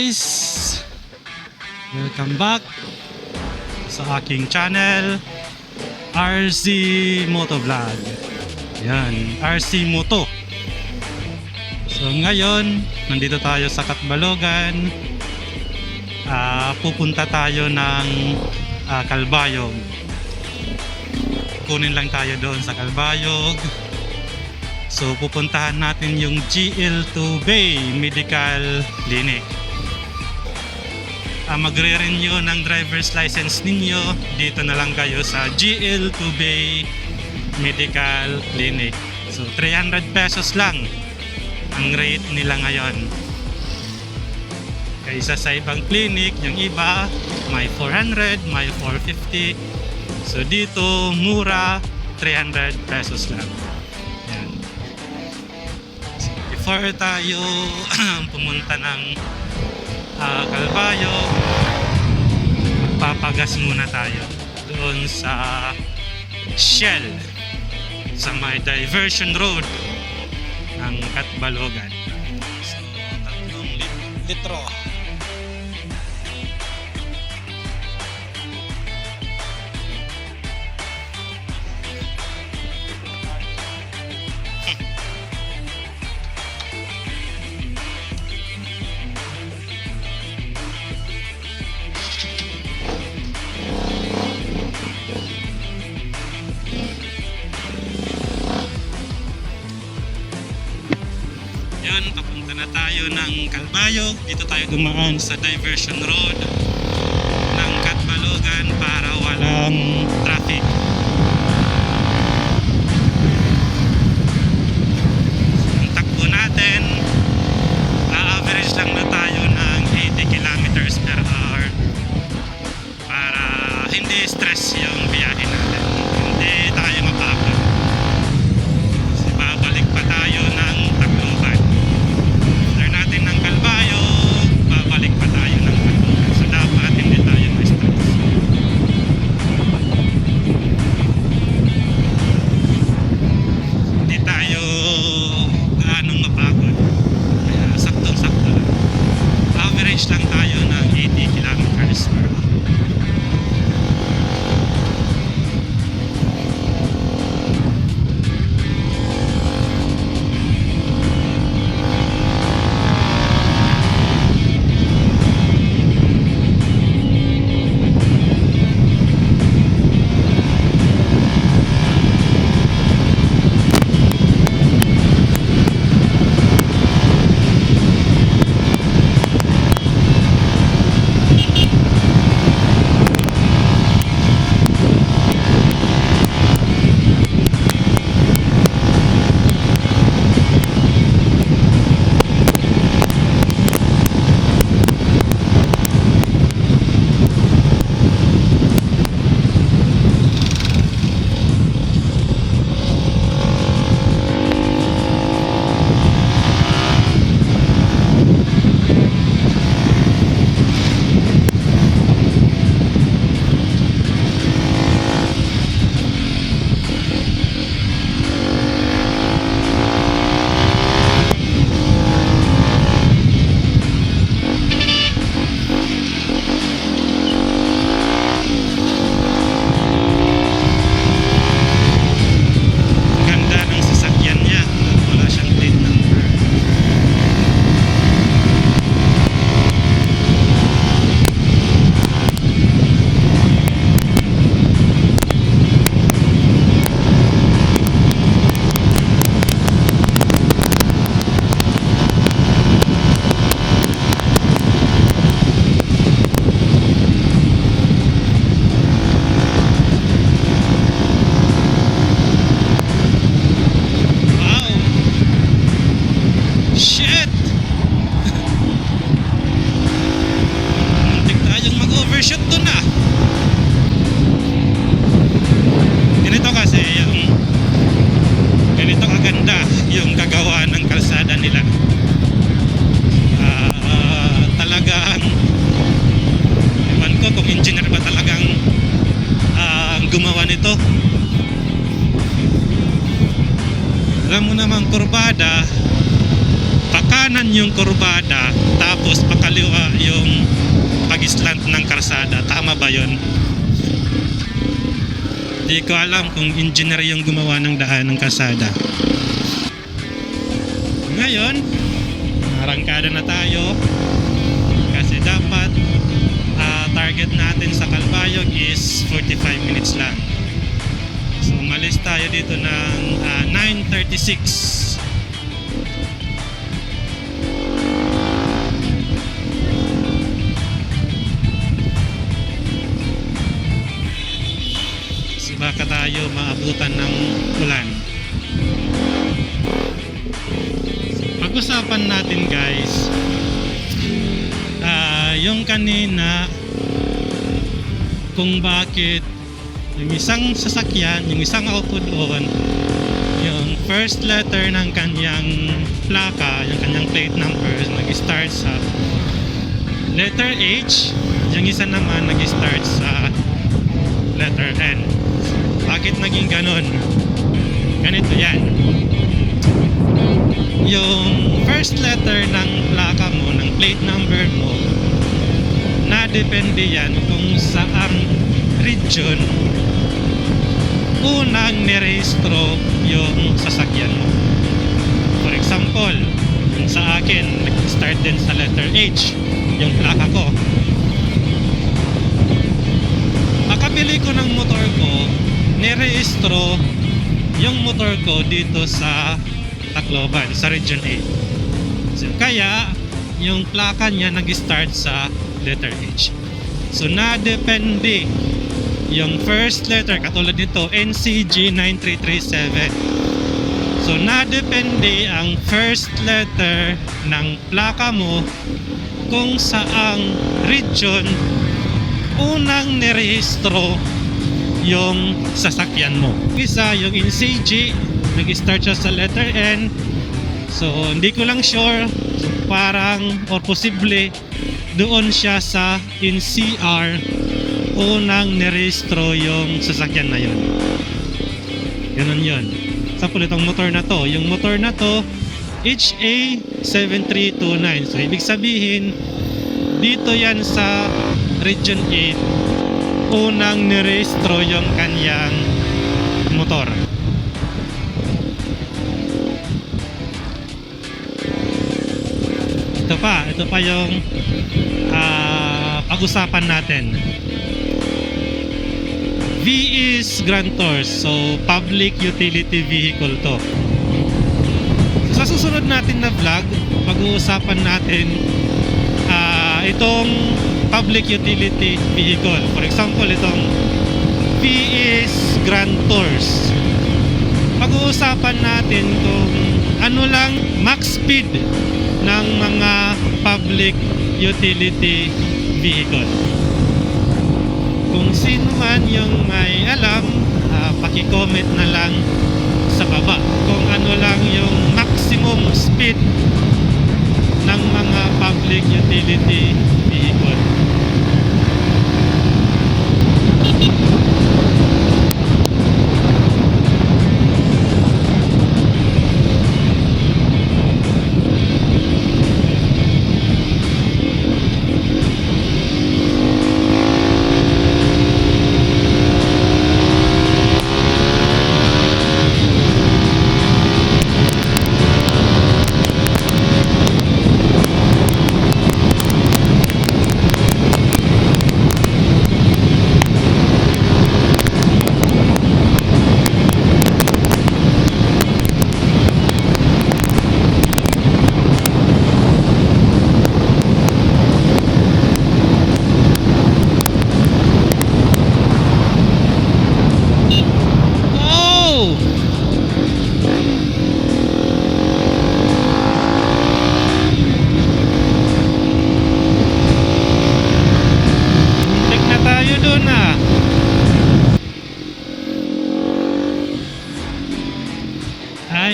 guys! Welcome back sa aking channel, RC Motovlog. Yan, RC Moto. So ngayon, nandito tayo sa Catbalogan. Pupunta tayo ng Calbayog. Kunin lang tayo doon sa Calbayog. So pupuntahan natin yung GL2 Bay Medical Clinic. Magre-renew ng driver's license ninyo, dito na lang kayo sa GL2 Bay Medical Clinic. So 300 pesos lang ang rate nila ngayon. Kaysa sa ibang clinic, yung iba may 400, may 450. So dito mura, 300 pesos lang. Before tayo pumunta ng Calbayog, papagas muna tayo doon sa Shell sa may diversion road ng Catbalogan. So 3 litro. Yun, papunta na tayo ng Calbayog. Dito tayo dumaan sa diversion road ng Catbalogan para walang traffic. Ang takbo natin, average lang na tayo ng 80 kilometers per hour para hindi stress yung biyahe natin. Hindi tayo mapagod. Kasi babalik pa tayo ng Tacloban. Natin ng Calbayog, babalik pa tayo ng Tacloban. So dapat hindi tayo ma-stress. Hindi tayo gaanong mapagod. Kaya saktong-sakto lang. Average lang tayo ng 80 kilometers per hour. Yung kagawa ng kalsada nila, talagang ewan ko kung engineer ba talagang gumawa nito. Alam mo naman, kurbada pakanan yung kurbada, tapos pakaliwa yung pag-slant ng karsada. Tama ba yun? Di ko alam kung engineer yung gumawa ng daan ng kalsada. Ngayon, arangkada na tayo kasi dapat target natin sa Calbayog is 45 minutes lang. So umalis tayo dito ng 9:36. So baka tayo maabutan ng ulan. So, pag-usapan natin guys, yung kanina kung bakit yung isang sasakyan, yung isang auto doon, yung first letter ng kanyang plaka, yung kanyang plate number nag-start sa letter H, yung isa naman nag-start sa letter N. Bakit naging ganon? Ganito yan. Yung first letter ng plaka mo, ng plate number mo, nadepende yan kung saang region unang nirehistro yung sasakyan mo. For example, yung sa akin, nag-start din sa letter H, yung plaka ko. Makabili ko ng motor ko, nirehistro yung motor ko dito sa Tacloban, sa Region 8. So, kaya, yung plaka niya nag-start sa letter H. So, nadepende yung first letter, katulad nito, NCG 9337. So, nadepende ang first letter ng plaka mo kung saang region unang nirehistro yung sasakyan mo. Isa, yung NCG, nag-start siya sa letter N. So, hindi ko lang sure. So, parang, or posible, doon siya sa NCR unang nirehistro yung sasakyan na yun. Ganun yun. Sa itong motor na to, yung motor na to HA7329. So ibig sabihin dito yan sa Region 8 unang nirehistro yung kanyang motor. Ito pa yung pag-usapan natin. V is Grantors, so public utility vehicle to. Sa susunod natin na vlog, pag-uusapan natin itong public utility vehicle. For example, itong V is Grantors. Pag-uusapan natin kung ano lang max speed ng mga public utility vehicle. Kung sino man yung may alam, paki-comment na lang sa baba kung ano lang yung maximum speed ng mga public utility vehicle.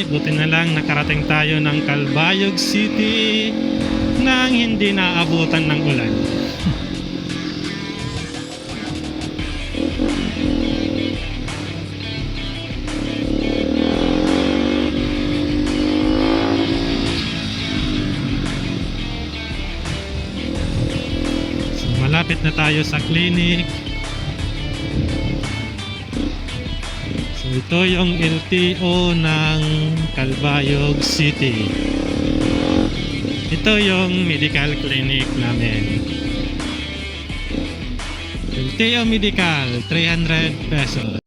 Buti na lang nakarating tayo ng Calbayog City nang hindi naabutan ng ulan. malapit na tayo sa clinic. So ito yung LTO ng Calbayog City. Ito yung medical clinic namin. LTO Medical, 300 pesos.